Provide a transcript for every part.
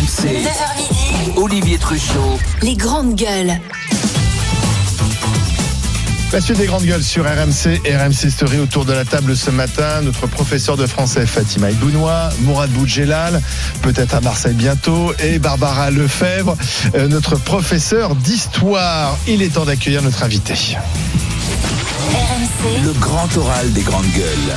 RMC, 9h midi, Olivier Truchot, les grandes gueules. La suite des grandes gueules sur RMC, RMC Story. Autour de la table ce matin, notre professeur de français Fatima Ibounoua, Mourad Boudjelal, peut-être à Marseille bientôt, et Barbara Lefebvre, notre professeur d'histoire. Il est temps d'accueillir notre invité. RMC, le grand oral des grandes gueules.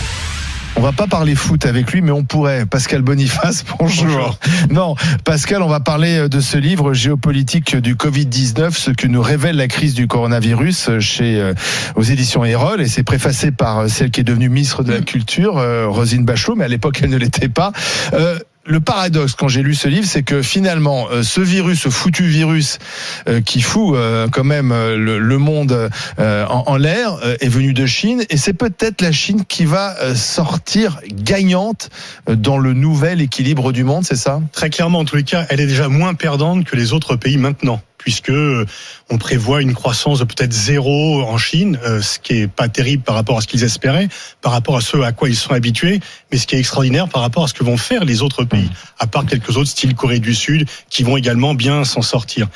On va pas parler foot avec lui, mais on pourrait. Pascal Boniface, bonjour. Non, Pascal, on va parler de ce livre géopolitique du Covid-19, ce que nous révèle la crise du coronavirus aux éditions Erol, et c'est préfacé par celle qui est devenue ministre de la Culture, Roselyne Bachelot, mais à l'époque elle ne l'était pas. Le paradoxe, quand j'ai lu ce livre, c'est que finalement, ce foutu virus qui fout quand même le monde en l'air, est venu de Chine, et c'est peut-être la Chine qui va sortir gagnante dans le nouvel équilibre du monde, c'est ça ? Très clairement, en tous les cas, elle est déjà moins perdante que les autres pays maintenant, puisque on prévoit une croissance de peut-être 0 en Chine, ce qui est pas terrible par rapport à ce qu'ils espéraient, par rapport à ce à quoi ils sont habitués, mais ce qui est extraordinaire par rapport à ce que vont faire les autres pays, à part quelques autres, style Corée du Sud, qui vont également bien s'en sortir.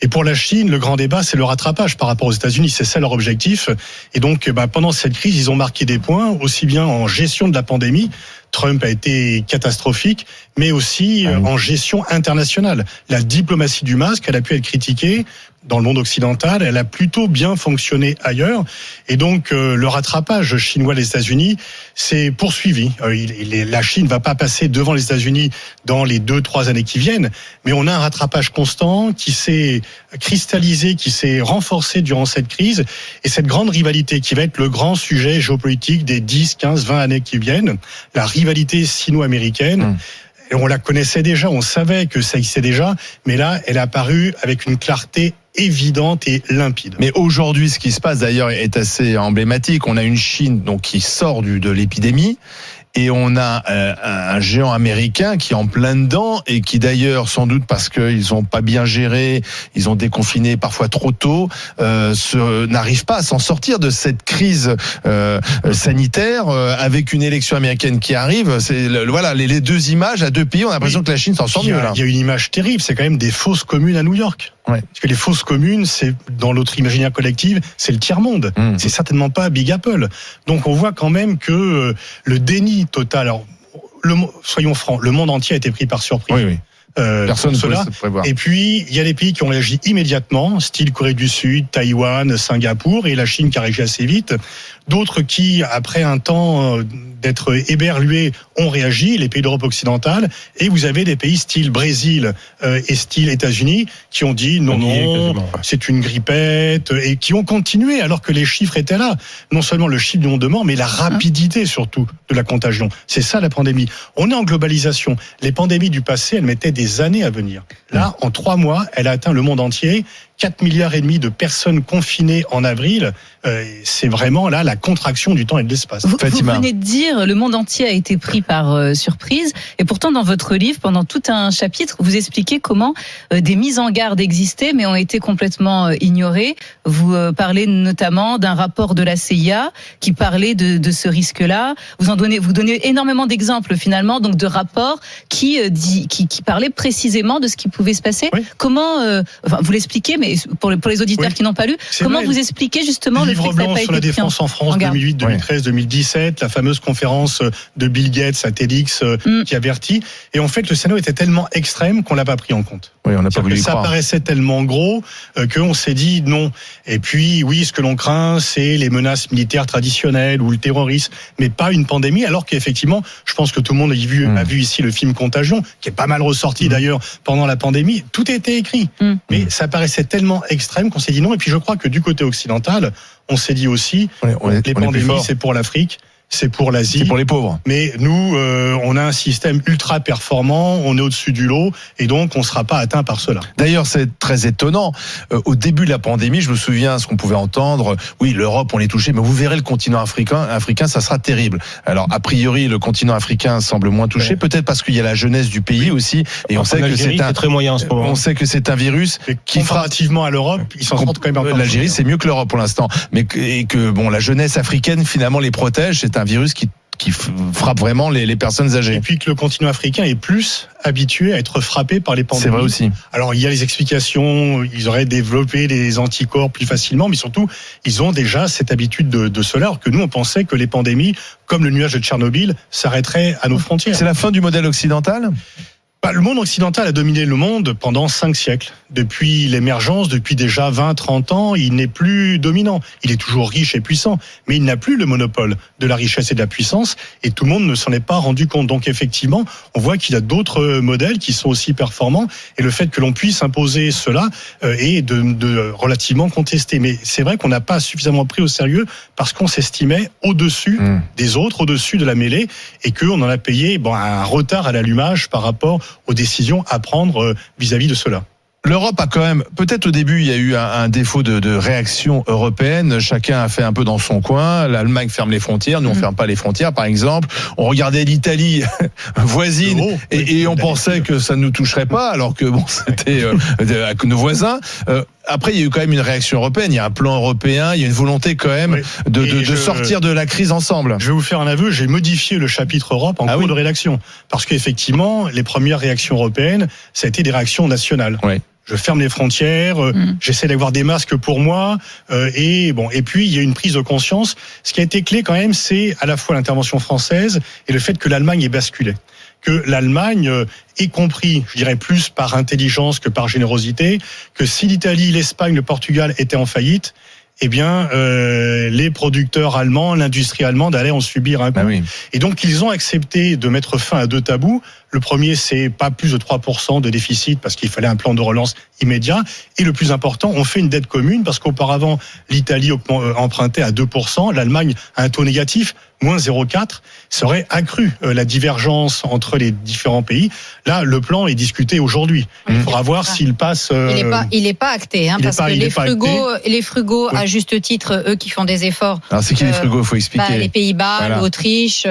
Et pour la Chine, le grand débat, c'est le rattrapage par rapport aux États-Unis. C'est ça leur objectif. Et donc, pendant cette crise, ils ont marqué des points, aussi bien en gestion de la pandémie. Trump a été catastrophique, mais aussi en gestion internationale. La diplomatie du masque, elle a pu être critiquée dans le monde occidental, elle a plutôt bien fonctionné ailleurs. Et donc, le rattrapage chinois des États-Unis, c'est poursuivi. La Chine ne va pas passer devant les États-Unis dans les 2-3 années qui viennent, mais on a un rattrapage constant qui s'est cristallisé, qui s'est renforcé durant cette crise, et cette grande rivalité qui va être le grand sujet géopolitique des 10, 15, 20 années qui viennent, la rivalité sino-américaine. Et on la connaissait déjà, on savait que ça existait déjà, mais là, elle est apparue avec une clarté évidente et limpide. Mais aujourd'hui, ce qui se passe d'ailleurs est assez emblématique. On a une Chine donc qui sort de l'épidémie. Et on a un géant américain qui est en plein dedans et qui d'ailleurs, sans doute parce qu'ils ont pas bien géré, ils ont déconfiné parfois trop tôt, n'arrive pas à s'en sortir de cette crise sanitaire avec une élection américaine qui arrive. C'est voilà les deux images à deux pays. On a l'impression que la Chine s'en sort mieux là. Il y a une image terrible, c'est quand même des fausses communes à New York. Ouais. Parce que les fausses communes, c'est dans l'autre imaginaire collectif, c'est le tiers-monde. C'est certainement pas Big Apple. Donc on voit quand même que le déni total. Alors, soyons francs, le monde entier a été pris par surprise. Oui. Personne ne peut se prévoir. Et puis, il y a des pays qui ont réagi immédiatement, style Corée du Sud, Taïwan, Singapour, et la Chine qui a réagi assez vite. D'autres qui, après un temps d'être éberlués, ont réagi, les pays d'Europe occidentale. Et vous avez des pays style Brésil et style États-Unis qui ont dit non, c'est une grippette, et qui ont continué alors que les chiffres étaient là. Non seulement le chiffre du nombre de morts, mais la rapidité surtout de la contagion. C'est ça la pandémie. On est en globalisation. Les pandémies du passé, elles mettaient des années à venir. Là, en 3 mois, elle a atteint le monde entier. 4,5 milliards de personnes confinées en avril, c'est vraiment là la contraction du temps et de l'espace. Vous venez de dire le monde entier a été pris par surprise, et pourtant dans votre livre, pendant tout un chapitre, vous expliquez comment des mises en garde existaient mais ont été complètement ignorées. Vous parlez notamment d'un rapport de la CIA qui parlait de ce risque-là. Vous donnez énormément d'exemples finalement, donc de rapports qui parlaient précisément de ce qui pouvait se passer. Oui. Comment, vous l'expliquez, mais pour les auditeurs qui n'ont pas lu, comment vous expliquez justement le fait que ça n'a pas été sur la défense en France 2008, 2013, 2017, la fameuse conférence de Bill Gates à TEDx qui avertit. Et en fait, le scénario était tellement extrême qu'on l'a pas pris en compte. Oui, on n'a pas voulu y croire. Ça paraissait tellement gros qu'on s'est dit non. Et puis, oui, ce que l'on craint, c'est les menaces militaires traditionnelles ou le terrorisme, mais pas une pandémie. Alors qu'effectivement, je pense que tout le monde a vu ici le film Contagion, qui est pas mal ressorti d'ailleurs pendant la pandémie. Tout était écrit, mais ça paraissait tellement extrême qu'on s'est dit non. Et puis je crois que du côté occidental, on s'est dit aussi, les pandémies, c'est pour l'Afrique, c'est pour l'Asie, c'est pour les pauvres. Mais nous, on a un système ultra performant, on est au-dessus du lot, et donc on ne sera pas atteint par cela. D'ailleurs, c'est très étonnant. Au début de la pandémie, je me souviens ce qu'on pouvait entendre. Oui, l'Europe, on est touché, mais vous verrez le continent africain, ça sera terrible. Alors, a priori, le continent africain semble moins touché, peut-être parce qu'il y a la jeunesse du pays aussi, et on sait que c'est très moyen en ce moment. On sait que c'est un virus qui comparativement à l'Europe, ils s'en sortent quand même. L'Algérie, c'est mieux que l'Europe pour l'instant, mais la jeunesse africaine finalement les protège. C'est un virus qui frappe vraiment les personnes âgées. Et puis que le continent africain est plus habitué à être frappé par les pandémies. C'est vrai aussi. Alors il y a les explications, ils auraient développé des anticorps plus facilement, mais surtout ils ont déjà cette habitude de cela, alors que nous on pensait que les pandémies, comme le nuage de Tchernobyl, s'arrêteraient à nos frontières. C'est la fin du modèle occidental ? Le monde occidental a dominé le monde pendant 5 siècles. Depuis l'émergence, depuis déjà 20-30 ans, il n'est plus dominant. Il est toujours riche et puissant, mais il n'a plus le monopole de la richesse et de la puissance, et tout le monde ne s'en est pas rendu compte. Donc effectivement, on voit qu'il y a d'autres modèles qui sont aussi performants, et le fait que l'on puisse imposer cela est de relativement contesté. Mais c'est vrai qu'on n'a pas suffisamment pris au sérieux parce qu'on s'estimait au-dessus des autres, au-dessus de la mêlée, et qu'on en a payé un retard à l'allumage par rapport aux décisions à prendre vis-à-vis de cela. L'Europe a quand même, peut-être au début, il y a eu un défaut de réaction européenne. Chacun a fait un peu dans son coin. L'Allemagne ferme les frontières. Nous, on ferme pas les frontières, par exemple. On regardait l'Italie voisine et on pensait que ça ne nous toucherait pas, alors que c'était nos voisins. Après, il y a eu quand même une réaction européenne. Il y a un plan européen. Il y a une volonté quand même de sortir de la crise ensemble. Je vais vous faire un aveu. J'ai modifié le chapitre Europe en cours de rédaction. Parce qu'effectivement, les premières réactions européennes, ça a été des réactions nationales. Oui. Je ferme les frontières, j'essaie d'avoir des masques pour moi, et puis il y a une prise de conscience. Ce qui a été clé quand même, c'est à la fois l'intervention française et le fait que l'Allemagne ait basculé. Que l'Allemagne ait compris, je dirais plus par intelligence que par générosité, que si l'Italie, l'Espagne, le Portugal étaient en faillite, les producteurs allemands, l'industrie allemande allaient en subir un coup. Et donc, ils ont accepté de mettre fin à 2 tabous. Le premier, c'est pas plus de 3% de déficit parce qu'il fallait un plan de relance immédiat. Et le plus important, on fait une dette commune parce qu'auparavant, l'Italie empruntait à 2%, l'Allemagne a un taux négatif, moins 0,4. Ça aurait accru la divergence entre les différents pays. Là, le plan est discuté aujourd'hui. Il faudra voir s'il passe. Il est pas acté, parce que les frugaux, à juste titre, eux qui font des efforts. Alors c'est qui les frugaux, faut expliquer. Les Pays-Bas, l'Autriche.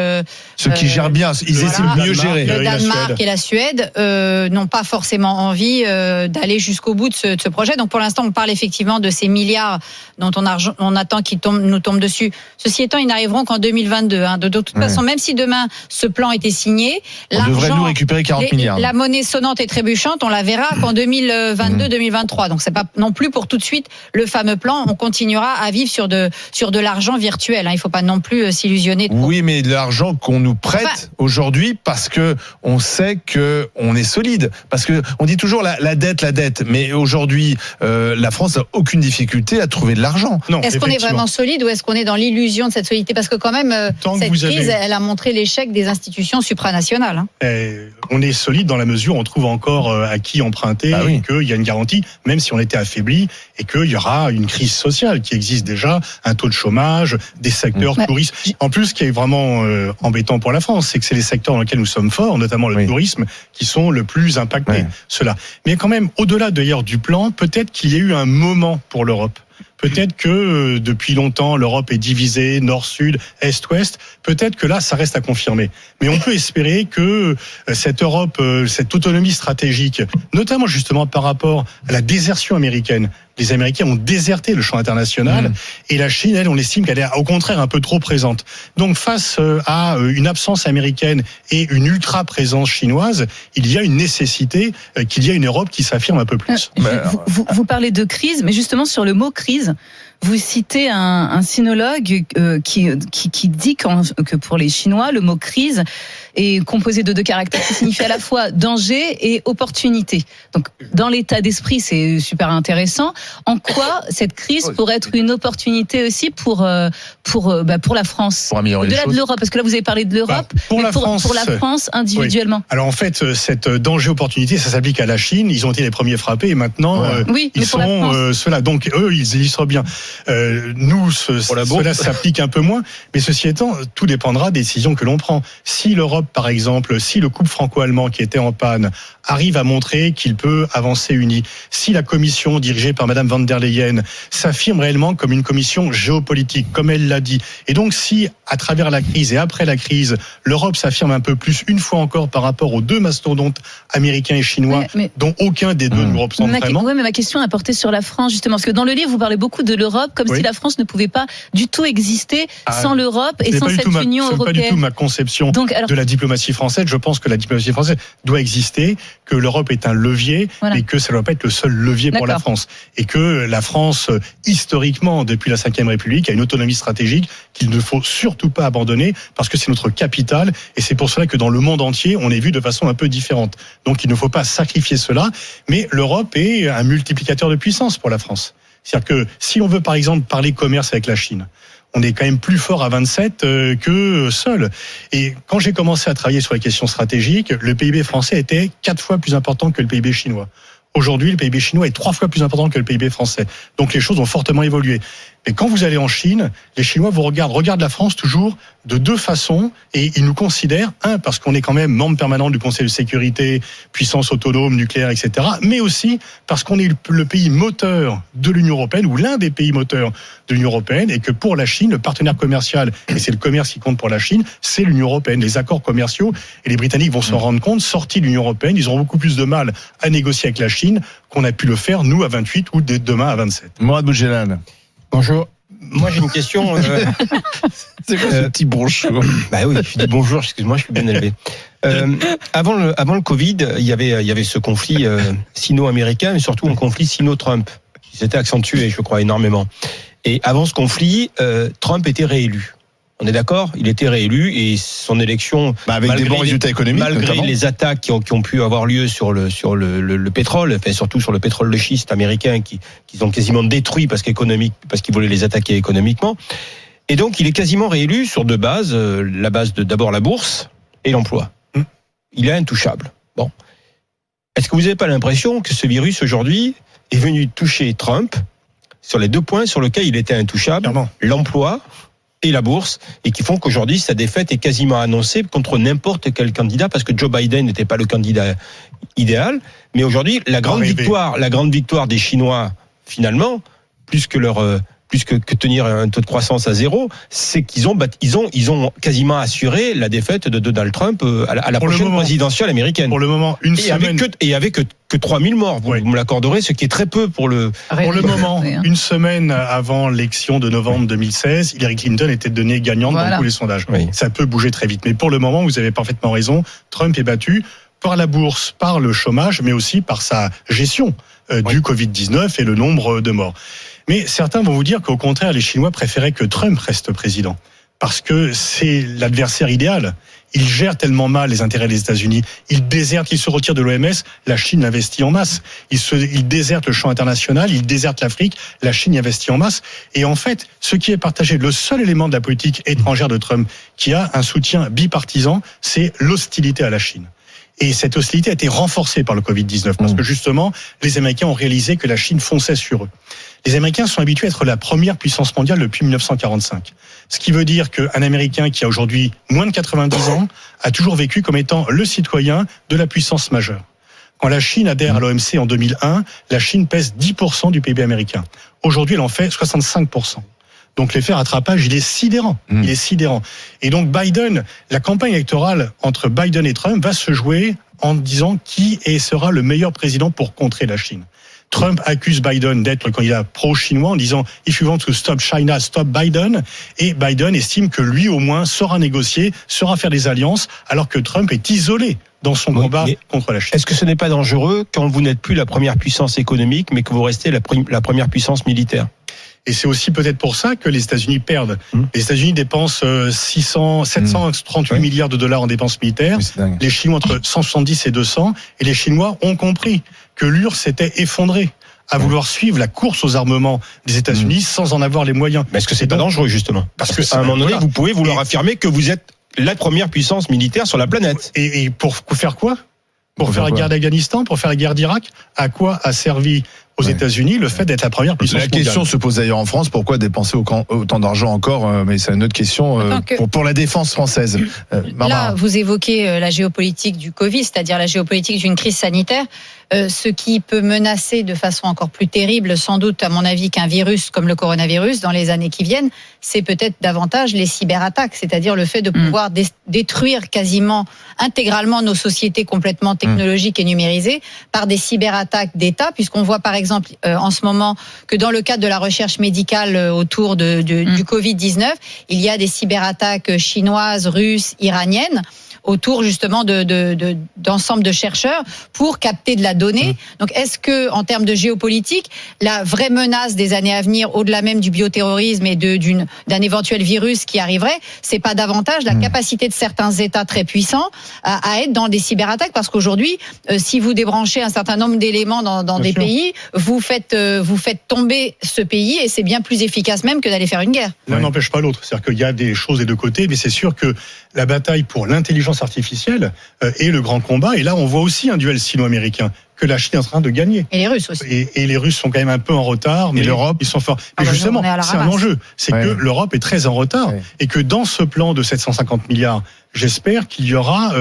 Ceux qui gèrent bien, ils essaient de mieux gérer. Le Danemark et la Suède n'ont pas forcément envie d'aller jusqu'au bout de ce projet. Donc pour l'instant, on parle effectivement de ces milliards dont on attend qu'ils nous tombent dessus. Ceci étant, ils n'arriveront qu'en 2022. De toute façon, même si demain ce plan était signé, on devrait nous récupérer 40 milliards. La monnaie sonnante et trébuchante, on la verra qu'en 2022-2023. Donc c'est pas non plus pour tout de suite le fameux plan. On continuera à vivre sur de l'argent virtuel. Il ne faut pas non plus s'illusionner trop. Oui, mais de l'argent qu'on nous prête aujourd'hui parce que on sait que on est solide. Parce que on dit toujours la dette. Mais aujourd'hui, la France n'a aucune difficulté à trouver de l'argent. Non, est-ce qu'on est vraiment solide ou est-ce qu'on est dans l'illusion de cette solidité ? Parce que quand même, cette crise, elle a montré l'échec des institutions supranationales. On est solide dans la mesure où on trouve encore à qui emprunter, et qu'il y a une garantie, même si on était affaibli, et qu'il y aura une crise sociale qui existe déjà, un taux de chômage, des secteurs touristes. En plus, ce qui est vraiment embêtant pour la France, c'est que c'est les secteurs dans lesquels nous sommes forts, notamment le tourisme, qui sont le plus impactés. Cela. Mais quand même, au-delà d'ailleurs du plan, peut-être qu'il y a eu un moment pour l'Europe. Peut-être que depuis longtemps, l'Europe est divisée, nord-sud, est-ouest. Peut-être que là, ça reste à confirmer. Mais on peut espérer que cette Europe, cette autonomie stratégique, notamment justement par rapport à la désertion américaine, les Américains ont déserté le champ international et la Chine, elle, on estime qu'elle est au contraire un peu trop présente. Donc face à une absence américaine et une ultra-présence chinoise, il y a une nécessité qu'il y ait une Europe qui s'affirme un peu plus. Vous parlez de crise, mais justement sur le mot crise, vous citez un sinologue qui dit que pour les Chinois, le mot crise est composé de 2 caractères qui signifient à la fois danger et opportunité. Donc, dans l'état d'esprit, c'est super intéressant. En quoi cette crise pourrait être une opportunité aussi pour la France, pour améliorer au-delà de l'Europe, parce que là vous avez parlé de l'Europe, pour la France individuellement. Oui. Alors en fait, cette danger-opportunité, ça s'applique à la Chine. Ils ont été les premiers frappés et maintenant ils sont ceux-là. Donc eux, ils illustrent bien. Nous, cela s'applique un peu moins. Mais ceci étant, tout dépendra des décisions que l'on prend. Si l'Europe, par exemple, si le couple franco-allemand qui était en panne arrive à montrer qu'il peut avancer uni, si la commission dirigée par Madame van der Leyen s'affirme réellement comme une commission géopolitique, comme elle l'a dit, et donc si, à travers la crise et après la crise, l'Europe s'affirme un peu plus, une fois encore, par rapport aux 2 mastodontes américains et chinois, dont aucun des deux ne nous représente vraiment. Oui, mais ma question a porté sur la France, justement, parce que dans le livre, vous parlez beaucoup de l'Europe l'Europe, comme si la France ne pouvait pas du tout exister sans l'Europe et sans cette Union européenne. C'est pas du tout ma conception de la diplomatie française. Je pense que la diplomatie française doit exister, que l'Europe est un levier, et que ça ne doit pas être le seul levier pour la France. Et que la France, historiquement, depuis la Ve République, a une autonomie stratégique qu'il ne faut surtout pas abandonner, parce que c'est notre capitale, et c'est pour cela que dans le monde entier, on est vu de façon un peu différente. Donc il ne faut pas sacrifier cela, mais l'Europe est un multiplicateur de puissance pour la France. C'est-à-dire que si on veut par exemple parler commerce avec la Chine, on est quand même plus fort à 27 que seul. Et quand j'ai commencé à travailler sur les questions stratégiques, le PIB français était 4 fois plus important que le PIB chinois. Aujourd'hui, le PIB chinois est 3 fois plus important que le PIB français. Donc les choses ont fortement évolué. Mais quand vous allez en Chine, les Chinois vous regardent la France toujours de deux façons, et ils nous considèrent, parce qu'on est quand même membre permanent du Conseil de sécurité, puissance autonome, nucléaire, etc., mais aussi parce qu'on est le pays moteur de l'Union européenne, ou l'un des pays moteurs de l'Union européenne, et que pour la Chine, le partenaire commercial, et c'est le commerce qui compte pour la Chine, c'est l'Union européenne. Les accords commerciaux, et les Britanniques vont s'en rendre compte, sortis de l'Union européenne, ils auront beaucoup plus de mal à négocier avec la Chine qu'on a pu le faire, nous, à 28 ou demain à 27. Mourad Boudjelal. Bonjour. Moi, j'ai une question. C'est quoi ce petit bonjour? Bah oui, je dis bonjour, excuse-moi, je suis bien élevé. Avant le Covid, il y avait ce conflit sino-américain, mais surtout un conflit sino-Trump, qui s'était accentué, je crois, énormément. Et avant ce conflit, Trump était réélu. On est d'accord? Il était réélu et son élection, avec des bons résultats économiques, malgré notamment les attaques qui ont pu avoir lieu sur le pétrole, enfin surtout sur le pétrole de schiste américain, qu'ils ont quasiment détruit parce qu'ils voulaient les attaquer économiquement. Et donc il est quasiment réélu sur deux bases, la base de d'abord la bourse et l'emploi. Il est intouchable. Bon, est-ce que vous n'avez pas l'impression que ce virus aujourd'hui est venu toucher Trump sur les deux points sur lesquels il était intouchable, l'emploi et la bourse, et qui font qu'aujourd'hui sa défaite est quasiment annoncée contre n'importe quel candidat, parce que Joe Biden n'était pas le candidat idéal, mais aujourd'hui la grande victoire des Chinois, finalement, plus que tenir un taux de croissance à zéro, c'est qu'ils ont quasiment assuré la défaite de Donald Trump à la prochaine présidentielle américaine. Pour le moment, avec que 3000 morts, vous me l'accorderez, ce qui est très peu pour le moment. Une semaine avant l'élection de novembre 2016, Hillary Clinton était donnée gagnante dans tous les sondages. Oui. Ça peut bouger très vite. Mais pour le moment, vous avez parfaitement raison, Trump est battu par la bourse, par le chômage, mais aussi par sa gestion du Covid-19 et le nombre de morts. Mais certains vont vous dire qu'au contraire, les Chinois préféraient que Trump reste président, parce que c'est l'adversaire idéal. Il gère tellement mal les intérêts des États-Unis. Il déserte, il se retire de l'OMS. La Chine investit en masse. Il déserte le champ international. Il déserte l'Afrique. La Chine investit en masse. Et en fait, ce qui est partagé, le seul élément de la politique étrangère de Trump qui a un soutien bipartisan, c'est l'hostilité à la Chine. Et cette hostilité a été renforcée par le Covid-19, parce que justement, les Américains ont réalisé que la Chine fonçait sur eux. Les Américains sont habitués à être la première puissance mondiale depuis 1945. Ce qui veut dire qu'un Américain qui a aujourd'hui moins de 90 ans a toujours vécu comme étant le citoyen de la puissance majeure. Quand la Chine adhère à l'OMC en 2001, la Chine pèse 10% du PIB américain. Aujourd'hui, elle en fait 65%. Donc l'effet rattrapage, il est sidérant. Il est sidérant. Et donc Biden, la campagne électorale entre Biden et Trump va se jouer en disant qui sera le meilleur président pour contrer la Chine. Trump accuse Biden d'être le candidat pro-chinois en disant « If you want to stop China, stop Biden ». Et Biden estime que lui, au moins, saura négocier, saura faire des alliances, alors que Trump est isolé dans son combat contre la Chine. Est-ce que ce n'est pas dangereux quand vous n'êtes plus la première puissance économique, mais que vous restez la première puissance militaire ? Et c'est aussi peut-être pour ça que les États-Unis perdent. Les États-Unis dépensent 738 milliards de dollars en dépenses militaires. Les Chinois entre 170 et 200. Et les Chinois ont compris que l'URSS s'était effondrée à vouloir suivre la course aux armements des États-Unis sans en avoir les moyens. Mais est-ce que c'est pas dangereux, justement ? Parce que à un moment donné, vous pouvez vouloir affirmer que vous êtes la première puissance militaire sur la planète. Et pour faire quoi ? Pour faire la guerre d'Afghanistan, pour faire la guerre d'Irak, à quoi a servi aux États-Unis le fait d'être la première puissance mondiale ? La question se pose d'ailleurs en France, pourquoi dépenser autant d'argent encore ? Mais c'est une autre question pour la défense française. Là, vous évoquez la géopolitique du Covid, c'est-à-dire la géopolitique d'une crise sanitaire. Ce qui peut menacer de façon encore plus terrible, sans doute à mon avis, qu'un virus comme le coronavirus dans les années qui viennent, c'est peut-être davantage les cyberattaques, c'est-à-dire le fait de pouvoir détruire quasiment intégralement nos sociétés complètement technologiques et numérisées par des cyberattaques d'État, puisqu'on voit par exemple exemple, en ce moment, que dans le cadre de la recherche médicale autour du Covid-19, il y a des cyberattaques chinoises, russes, iraniennes, autour justement d'ensemble de chercheurs pour capter de la donnée. Donc, est-ce que, en termes de géopolitique, la vraie menace des années à venir, au-delà même du bioterrorisme et d'un éventuel virus qui arriverait, c'est pas davantage la capacité de certains États très puissants à être dans des cyberattaques? Parce qu'aujourd'hui, si vous débranchez un certain nombre d'éléments dans des pays, vous faites tomber ce pays, et c'est bien plus efficace même que d'aller faire une guerre. L'un n'empêche pas l'autre. C'est-à-dire qu'il y a des choses des deux côtés, mais c'est sûr que la bataille pour l'intelligence artificielle est le grand combat. Et là, on voit aussi un duel sino-américain que la Chine est en train de gagner. Et les Russes aussi. Et les Russes sont quand même un peu en retard, mais l'Europe, ils sont forts. Mais justement, c'est un enjeu. C'est que l'Europe est très en retard, et que dans ce plan de 750 milliards, j'espère qu'il y aura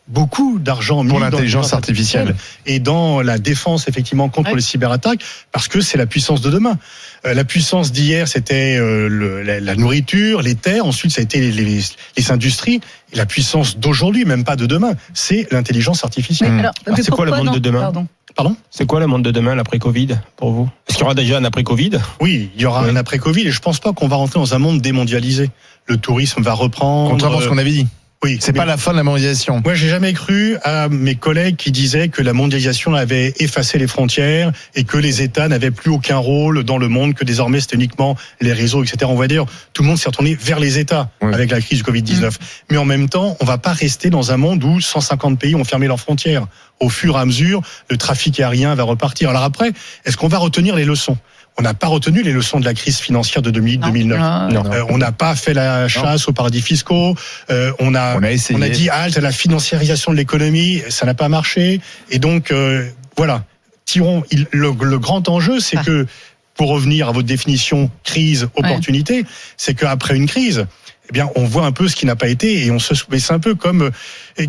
beaucoup d'argent pour l'intelligence artificielle et dans la défense effectivement contre les cyberattaques, parce que c'est la puissance de demain. La puissance d'hier, c'était la nourriture, les terres. Ensuite, ça a été les industries. Et la puissance d'aujourd'hui, même pas de demain, c'est l'intelligence artificielle. Alors, c'est quoi le monde de demain? Pardon ? C'est quoi le monde de demain, l'après-Covid, pour vous? Est-ce qu'il y aura déjà un après-Covid? Oui, il y aura un après-Covid, et je pense pas qu'on va rentrer dans un monde démondialisé. Le tourisme va reprendre. Contrairement à ce qu'on avait dit. Oui, c'est pas la fin de la mondialisation. Moi, j'ai jamais cru à mes collègues qui disaient que la mondialisation avait effacé les frontières et que les États n'avaient plus aucun rôle dans le monde, que désormais c'était uniquement les réseaux, etc. On va dire, tout le monde s'est retourné vers les États avec la crise du Covid-19. Mais en même temps, on va pas rester dans un monde où 150 pays ont fermé leurs frontières. Au fur et à mesure, le trafic aérien va repartir. Alors après, est-ce qu'on va retenir les leçons? On n'a pas retenu les leçons de la crise financière de 2008-2009. On n'a pas fait la chasse aux paradis fiscaux. On a dit halte à la financiarisation de l'économie. Ça n'a pas marché. Et donc, voilà. Le grand enjeu, c'est que, pour revenir à votre définition crise, opportunité, c'est qu'après une crise, eh bien, on voit un peu ce qui n'a pas été, et mais c'est un peu comme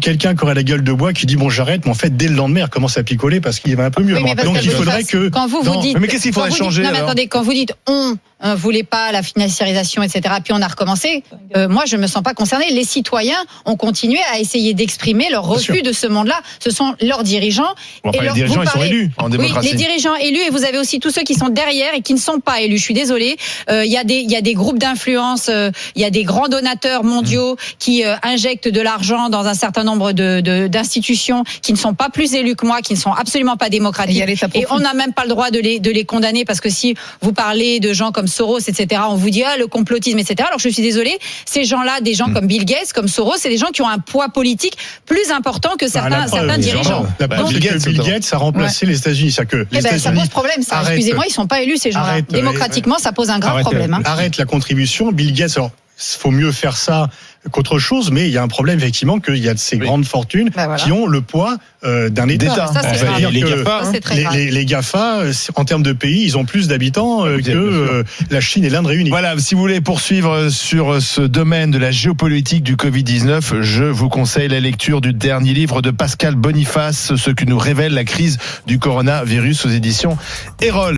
quelqu'un qui aurait la gueule de bois qui dit bon, j'arrête, mais en fait dès le lendemain il recommence à picoler parce qu'il va un peu mieux. Donc il faudrait que quand vous dites, mais qu'est-ce qu'il faudrait changer? Non mais attendez, quand vous dites on voulait pas la financiarisation, etc., puis on a recommencé, moi je me sens pas concernée. Les citoyens ont continué à essayer d'exprimer leur refus de ce monde-là. Ce sont leurs dirigeants. Les dirigeants ils sont élus en démocratie. Oui, les dirigeants élus, et vous avez aussi tous ceux qui sont derrière et qui ne sont pas élus. Je suis désolée. Il y a des groupes d'influence, il y a des grands donateurs mondiaux qui injectent de l'argent dans un certain nombre d'institutions qui ne sont pas plus élus que moi, qui ne sont absolument pas démocratiques. Et on n'a même pas le droit de les condamner, parce que si vous parlez de gens comme Soros, etc., on vous dit le complotisme, etc. Alors je suis désolée, ces gens-là, des gens comme Bill Gates, comme Soros, c'est des gens qui ont un poids politique plus important que certains dirigeants. La preuve, c'est que Bill Gates a remplacé les États-Unis. Ça pose problème, ça. Excusez-moi, ils sont pas élus, ces gens-là. Démocratiquement, ça pose un grave problème. Arrête la contribution. Bill Gates, alors, faut mieux faire ça qu'autre chose, mais il y a un problème effectivement qu'il y a de ces grandes fortunes qui ont le poids d'un État. Les GAFA, en termes de pays, ils ont plus d'habitants que la Chine et l'Inde réunies. Voilà, si vous voulez poursuivre sur ce domaine de la géopolitique du Covid-19, je vous conseille la lecture du dernier livre de Pascal Boniface, Ce que nous révèle la crise du coronavirus, aux éditions Erol.